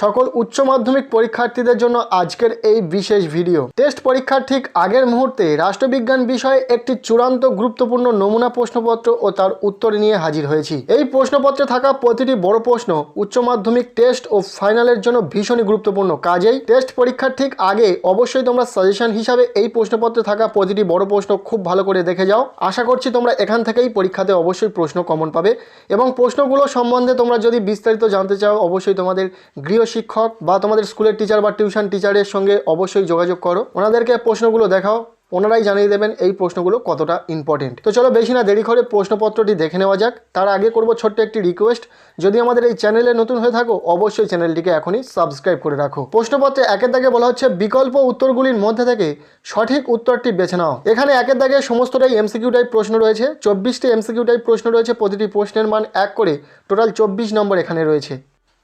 সকল উচ্চ মাধ্যমিক পরীক্ষার্থীদের জন্য আজকের এই বিশেষ ভিডিও। টেস্ট পরীক্ষার ঠিক আগের মুহূর্তে রাষ্ট্রবিজ্ঞান বিষয়ে একটি চূড়ান্ত গুরুত্বপূর্ণ নমুনা প্রশ্নপত্র ও তার উত্তর নিয়ে হাজির হয়েছি। এই প্রশ্নপত্রে থাকা প্রতিটি বড় প্রশ্ন উচ্চ মাধ্যমিক টেস্ট ও ফাইনালের জন্য ভীষণই গুরুত্বপূর্ণ। কাজেই টেস্ট পরীক্ষার ঠিক আগে অবশ্যই তোমরা সাজেশন হিসাবে এই প্রশ্নপত্রে থাকা প্রতিটি বড় প্রশ্ন খুব ভালো করে দেখে যাও। আশা করছি তোমরা এখান থেকেই পরীক্ষাতে অবশ্যই প্রশ্ন কমন পাবে এবং প্রশ্নগুলো সম্বন্ধে তোমরা যদি বিস্তারিত জানতে চাও অবশ্যই তোমাদের গৃহ শিক্ষক বা তোমাদের স্কুলের টিচার বা টিউশন টিচারের সঙ্গে অবশ্যই যোগাযোগ করো, ওনাদেরকে প্রশ্নগুলো দেখাও, ওনারাই জানিয়ে দেবেন এই প্রশ্নগুলো কতটা ইম্পর্টেন্ট। তো চলো বেশি না দেরি করে প্রশ্নপত্রটি দেখে নেওয়া যাক। তার আগে করব ছোট্ট একটি রিকোয়েস্ট, যদি আমাদের এই চ্যানেলে নতুন হয়ে থাকো অবশ্যই চ্যানেলটিকে এখনই সাবস্ক্রাইব করে রাখো। প্রশ্নপত্রে একের দাগে বলা হচ্ছে বিকল্প উত্তরগুলির মধ্যে থেকে সঠিক উত্তরটি বেছে নাও। এখানে একের দাগে সমস্তটাই এমসিকিউ টাইপ প্রশ্ন রয়েছে, 24টি এমসিকিউ টাইপ প্রশ্ন রয়েছে, প্রতিটি প্রশ্নের মান 1 করে, টোটাল 24 নম্বর এখানে রয়েছে।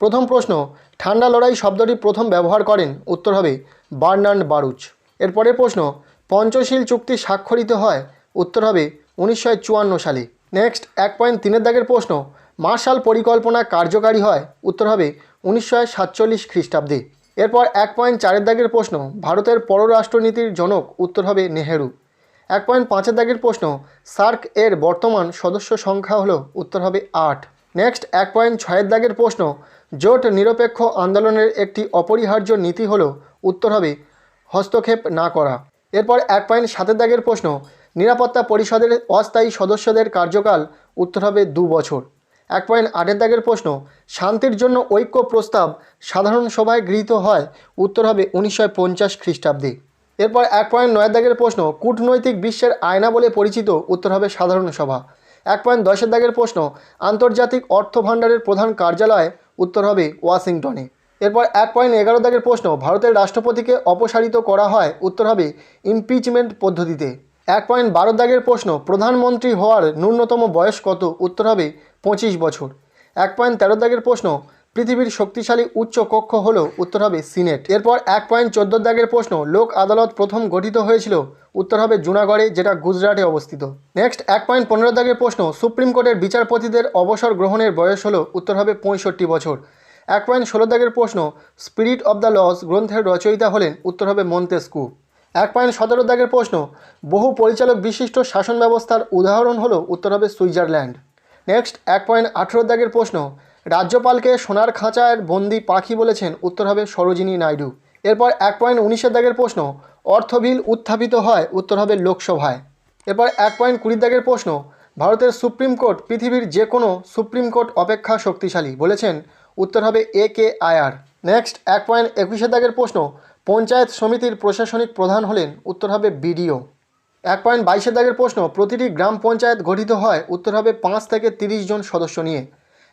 প্রথম প্রশ্ন, ঠান্ডা লড়াই শব্দটি প্রথম ব্যবহার করেন? উত্তর হবে বার্নার্ড বারুচ। এরপরের প্রশ্ন, পঞ্চশীল চুক্তি স্বাক্ষরিত হয়? উত্তর হবে 1954 সালে। নেক্সট 1.3 দাগের প্রশ্ন, মার্শাল পরিকল্পনা কার্যকারী হয়? উত্তর হবে 1947 খ্রিস্টাব্দে। এরপর 1.4 দাগের প্রশ্ন, ভারতের পররাষ্ট্রনীতির জনক? উত্তর হবে নেহেরু। 1.5 দাগের প্রশ্ন, সার্ক এর বর্তমান সদস্য সংখ্যা হলো? উত্তর হবে 8। নেক্সট 1.6 দাগের প্রশ্ন, জোট নিরপেক্ষ আন্দোলনের একটি অপরিহার্য নীতি হলো? উত্তর হবে হস্তক্ষেপ না করা। এরপর 1.7 দাগের প্রশ্ন, নিরাপত্তা পরিষদের অস্থায়ী সদস্যদের কার্যকাল? উত্তর হবে 2 বছর। 1.8 দাগের প্রশ্ন, শান্তির জন্য ঐক্য প্রস্তাব সাধারণ সভায় গৃহীত হয়? উত্তর হবে 1950 খ্রিস্টাব্দে। এরপর 1.9 দাগের প্রশ্ন, কূটনৈতিক বিশ্বের আয়না বলে পরিচিত? উত্তর হবে সাধারণ সভা। 1.10 দাগের প্রশ্ন, আন্তর্জাতিক অর্থ ভাণ্ডারের প্রধান কার্যালয়? উত্তর হবে ওয়াশিংটনে। এরপর 1.11 দাগের প্রশ্ন, ভারতের রাষ্ট্রপতিকে অপসারিত করা হয়? উত্তর হবে ইমপিচমেন্ট পদ্ধতিতে। 1.12 দাগের প্রশ্ন, প্রধানমন্ত্রী হওয়ার ন্যূনতম বয়স কত? উত্তর হবে 25 বছর। 1.13 দাগের প্রশ্ন, পৃথিবীর শক্তিশালী উচ্চ কক্ষ হলো? উত্তর হবে সিনেট। এরপর 1.14 দাগের প্রশ্ন, লোক আদালত প্রথম গঠিত হয়েছিল? উত্তর হবে জুনাগড়ে, যেটা গুজরাটে অবস্থিত। নেক্সট 1.15 দাগের প্রশ্ন, সুপ্রিম কোর্টের বিচারপতিদের অবসর গ্রহণের বয়স হলো? উত্তর হবে 65 বছর। 1.16 দাগের প্রশ্ন, স্পিরিট অব দ্য লস গ্রন্থের রচয়িতা হলেন? উত্তর হবে মন্তেস্কু। 1.17 দাগের প্রশ্ন, বহু পরিচালক বিশিষ্ট শাসন ব্যবস্থার উদাহরণ হলো? উত্তর হবে সুইজারল্যান্ড। নেক্সট 1.18 দাগের প্রশ্ন, রাজ্যপালকে সোনার খাঁচার বন্দি পাখি বলেছেন? উত্তর হবে সরোজিনী নাইডু। এরপর 1.19 দাগের প্রশ্ন, অর্থ বিল উত্থাপিত হয়? উত্তর হবে লোকসভায়। এরপর 1.20 দাগের প্রশ্ন, ভারতের সুপ্রিম কোর্ট পৃথিবীর যে কোনো সুপ্রিম কোর্ট অপেক্ষা শক্তিশালী বলেছেন? উত্তর হবে AK আয়ার। নেক্সট 1.21 দাগের প্রশ্ন, পঞ্চায়েত সমিতির প্রশাসনিক প্রধান হলেন? উত্তর হবে BDO। 1.22 দাগের প্রশ্ন, প্রতিটি গ্রাম পঞ্চায়েত গঠিত হয়? উত্তর হবে 5 থেকে 30 জন সদস্য নিয়ে।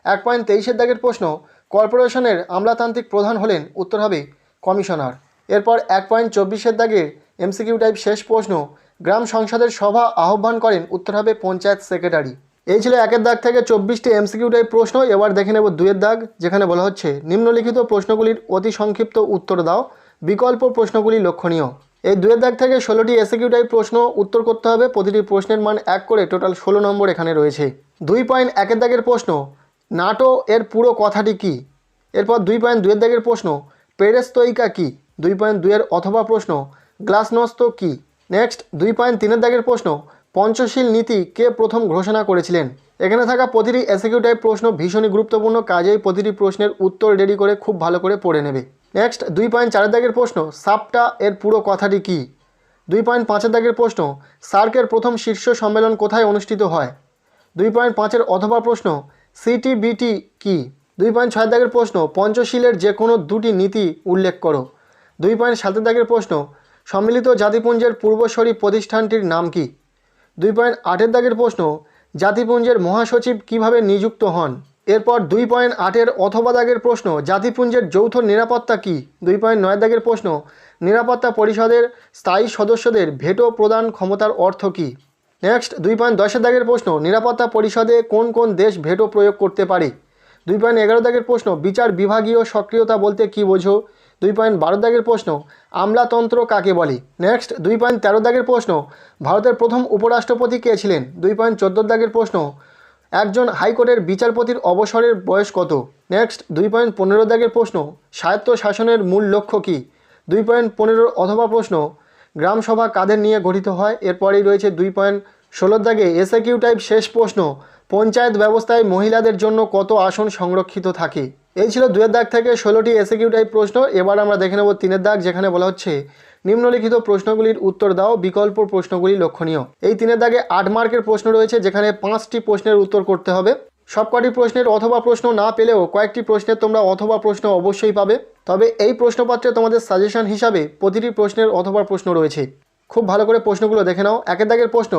1.23 দাগের প্রশ্ন, কর্পোরেশনের আমলাতান্ত্রিক প্রধান হলেন? উত্তর হবে কমিশনার। এরপর 1.24 দাগের MCQ টাইপ শেষ প্রশ্ন, গ্রাম সংসদের সভা আহ্বান করেন? উত্তর হবে পঞ্চায়েত সেক্রেটারি। এই ছিল 1 দাগ থেকে 24টি MCQ টাইপ প্রশ্ন। এবার দেখে নেব 2 দাগ, যেখানে বলা হচ্ছে নিম্নলিখিত প্রশ্নগুলির অতি সংক্ষিপ্ত উত্তর দাও, বিকল্প প্রশ্নগুলি লক্ষণীয়। এই 2 দাগ থেকে 16টি MCQ টাইপ প্রশ্ন উত্তর করতে হবে, প্রতিটি প্রশ্নের মান 1 করে, টোটাল 16 নম্বর এখানে রয়েছে। 2.1 দাগের প্রশ্ন, নাটো এর পুরো কথাটি কি? এরপর 2.2 দাগের প্রশ্ন, পেরেস্তোইকা কি? 2.2 অথবা প্রশ্ন, গ্লাসনস্ত কি? নেক্সট 2.3 দাগের প্রশ্ন, পঞ্চশীল নীতি কে প্রথম ঘোষণা করেছিলেন? এখানে থাকা প্রতিটি MCQ টাইপ প্রশ্ন ভীষণই গুরুত্বপূর্ণ, কাজেই প্রতিটি প্রশ্নের উত্তর রেডি করে খুব ভালো করে পড়ে নেবে। নেক্সট 2.4 দাগের প্রশ্ন, সাপটা এর পুরো কথাটি কি? 2.5 দাগের প্রশ্ন, সার্কের প্রথম শীর্ষ সম্মেলন কোথায় অনুষ্ঠিত হয়? 2.5 অথবা প্রশ্ন, CTBT কি? 2.6 দাগের প্রশ্ন, পঞ্চশীলের যে কোনো 2টি নীতি উল্লেখ করো। 2.7 দাগের প্রশ্ন, সম্মিলিত জাতিপুঞ্জের পূর্বসরী প্রতিষ্ঠানটির নাম কি? 2.8 দাগের প্রশ্ন, জাতিপুঞ্জের মহাসচিব কিভাবে নিযুক্ত হন? এরপর 2.8 অথবা দাগের প্রশ্ন, জাতিপুঞ্জের যৌথ নিরাপত্তা কি? 2.9 দাগের প্রশ্ন, নিরাপত্তা পরিষদের স্থায়ী সদস্যদের ভেটো প্রদান ক্ষমতার অর্থ কী? নেক্সট 2.10 দাগের প্রশ্ন, নিরাপত্তা পরিষদে কোন কোন দেশ ভেটো প্রয়োগ করতে পারে? 2.11 দাগের প্রশ্ন, বিচার বিভাগীয় সক্রিয়তা বলতে কী বোঝো? 2.12 দাগের প্রশ্ন, আমলাতন্ত্র কাকে বলে? নেক্সট 2.13 দাগের প্রশ্ন, ভারতের প্রথম উপরাষ্ট্রপতি কে ছিলেন? 2.14 দাগের প্রশ্ন, একজন হাইকোর্টের বিচারপতির অবসরের বয়স কত? নেক্সট 2.15 দাগের প্রশ্ন, স্বায়ত্ত শাসনের মূল লক্ষ্য কী? 2.15 অথবা প্রশ্ন, গ্রামসভা কাদের নিয়ে গঠিত হয়? এরপরেই রয়েছে 2.16 দাগে এসএকিউ টাইপ শেষ প্রশ্ন, পঞ্চায়েত ব্যবস্থায় মহিলাদের জন্য কত আসন সংরক্ষিত থাকে? এই ছিল 2 দাগ থেকে 16টি এসএকিউ টাইপ প্রশ্ন। এবার আমরা দেখে নেব 3 দাগ, যেখানে বলা হচ্ছে নিম্নলিখিত প্রশ্নগুলির উত্তর দাও, বিকল্প প্রশ্নগুলি লক্ষণীয়। এই 3 দাগে 8 মার্কের প্রশ্ন রয়েছে, যেখানে 5টি প্রশ্নের উত্তর করতে হবে। সবকটি প্রশ্নের অথবা প্রশ্ন না পেলেও কয়েকটি প্রশ্নের তোমরা অথবা প্রশ্ন অবশ্যই পাবে। তবে এই প্রশ্নপত্রে তোমাদের সাজেশন হিসাবে প্রতিটি প্রশ্নের অথবা প্রশ্ন রয়েছে। খুব ভালো করে প্রশ্নগুলো দেখে নাও। 1 দাগের প্রশ্ন,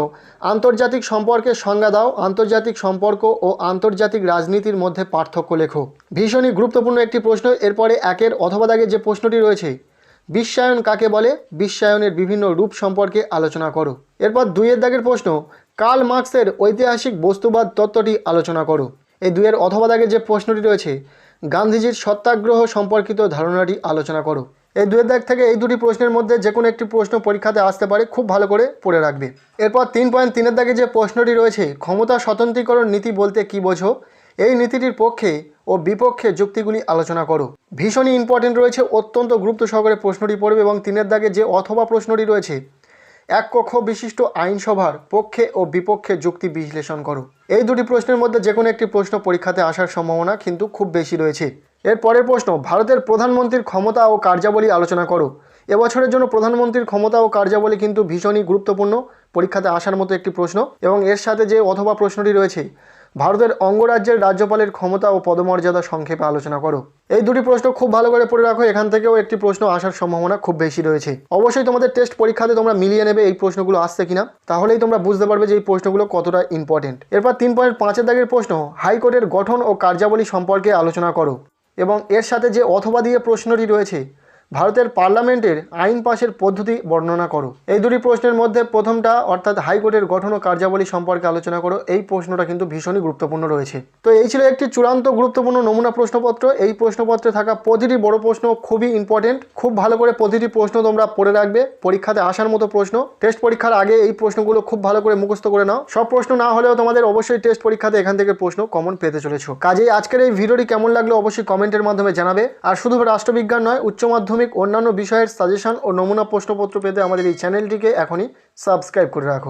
আন্তর্জাতিক সম্পর্কের সংজ্ঞা দাও, আন্তর্জাতিক সম্পর্ক ও আন্তর্জাতিক রাজনীতির মধ্যে পার্থক্য লেখো। ভীষণই গুরুত্বপূর্ণ একটি প্রশ্ন। এরপরে 1 অথবা দাগে যে প্রশ্নটি রয়েছে, বিশ্বায়ন কাকে বলে? বিশ্বায়নের বিভিন্ন রূপ সম্পর্কে আলোচনা করো। এরপর 2 দাগের প্রশ্ন, কার্ল মার্কসের ঐতিহাসিক বস্তুবাদ তত্ত্বটি আলোচনা করো। এই 2 অথবা দাগে যে প্রশ্নটি রয়েছে, গান্ধীজির সত্যাগ্রহ সম্পর্কিত ধারণাটি আলোচনা করো। এই 2 দাগ থেকে এই দুটি প্রশ্নের মধ্যে যে কোনো একটি প্রশ্ন পরীক্ষাতে আসতে পারে, খুব ভালো করে পড়ে রাখবে। এরপর 3.3 দাগে যে প্রশ্নটি রয়েছে, ক্ষমতা স্বতন্ত্রীকরণ নীতি বলতে কী বোঝো? এই নীতিটির পক্ষে ও বিপক্ষে যুক্তিগুলি আলোচনা করো। ভীষণই ইম্পর্টেন্ট রয়েছে, অত্যন্ত গুরুত্ব সহকারে প্রশ্নটি পড়বে। এবং 3 দাগে যে অথবা প্রশ্নটি রয়েছে, এক কক্ষ বিশিষ্ট আইনসভার পক্ষে ও বিপক্ষে যুক্তি বিশ্লেষণ করো। এই দুটি প্রশ্নের মধ্যে যে কোনো একটি প্রশ্ন পরীক্ষাতে আসার সম্ভাবনা কিন্তু খুব বেশি রয়েছে। এর পরের প্রশ্ন, ভারতের প্রধানমন্ত্রীর ক্ষমতা ও কার্যাবলী আলোচনা করো। এবছরের জন্য প্রধানমন্ত্রীর ক্ষমতা ও কার্যাবলী কিন্তু ভীষণই গুরুত্বপূর্ণ, পরীক্ষাতে আসার মতো একটি প্রশ্ন। এবং এর সাথে যে অথবা প্রশ্নটি রয়েছে, ভারতের অঙ্গরাজ্যের রাজ্যপালের ক্ষমতা ও পদমর্যাদা সংক্ষেপে আলোচনা করো। এই দুটি প্রশ্ন খুব ভালো করে পড়ে রাখো, এখান থেকেও একটি প্রশ্ন আসার সম্ভাবনা খুব বেশি রয়েছে। অবশ্যই তোমাদের টেস্ট পরীক্ষাতে তোমরা মিলিয়ে নেবে এই প্রশ্নগুলো আসছে কিনা, তাহলেই তোমরা বুঝতে পারবে যে এই প্রশ্নগুলো কতটা ইম্পর্টেন্ট। এরপর 3.5 দাগের প্রশ্ন, হাইকোর্টের গঠন ও কার্যাবলী সম্পর্কে আলোচনা করো। এবং এর সাথে যে অথবা দিয়ে প্রশ্নটি রয়েছে, ভারতের পার্লামেন্টের আইন পাশের পদ্ধতি বর্ণনা করো। এই দুটি প্রশ্নের মধ্যে প্রথমটা অর্থাৎ হাইকোর্টের গঠন ও কার্যাবলী সম্পর্কে আলোচনা করো, এই প্রশ্নটা কিন্তু ভীষণই গুরুত্বপূর্ণ রয়েছে। তো এই ছিল একটি চূড়ান্ত গুরুত্বপূর্ণ নমুনা প্রশ্নপত্র। এই প্রশ্নপত্রে থাকা প্রতিটি বড় প্রশ্ন খুবই ইম্পর্টেন্ট। খুব ভালো করে প্রতিটি প্রশ্ন তোমরা পড়ে রাখবে, পরীক্ষাতে আসার মতো প্রশ্ন। টেস্ট পরীক্ষার আগে এই প্রশ্নগুলো খুব ভালো করে মুখস্থ করে নাও। সব প্রশ্ন না হলেও তোমাদের অবশ্যই টেস্ট পরীক্ষাতে এখান থেকে প্রশ্ন কমন পেতে চলেছো। কাজেই আজকের এই ভিডিওটি কেমন লাগলো অবশ্যই কমেন্টের মাধ্যমে জানাবে। আর শুধু রাষ্ট্রবিজ্ঞান নয়, উচ্চ মাধ্যমিক অন্যান্য বিষয়ের সাজেশন ও নমুনা প্রশ্নপত্র পেতে আমাদের এই চ্যানেলটিকে এখনই সাবস্ক্রাইব করে রাখো।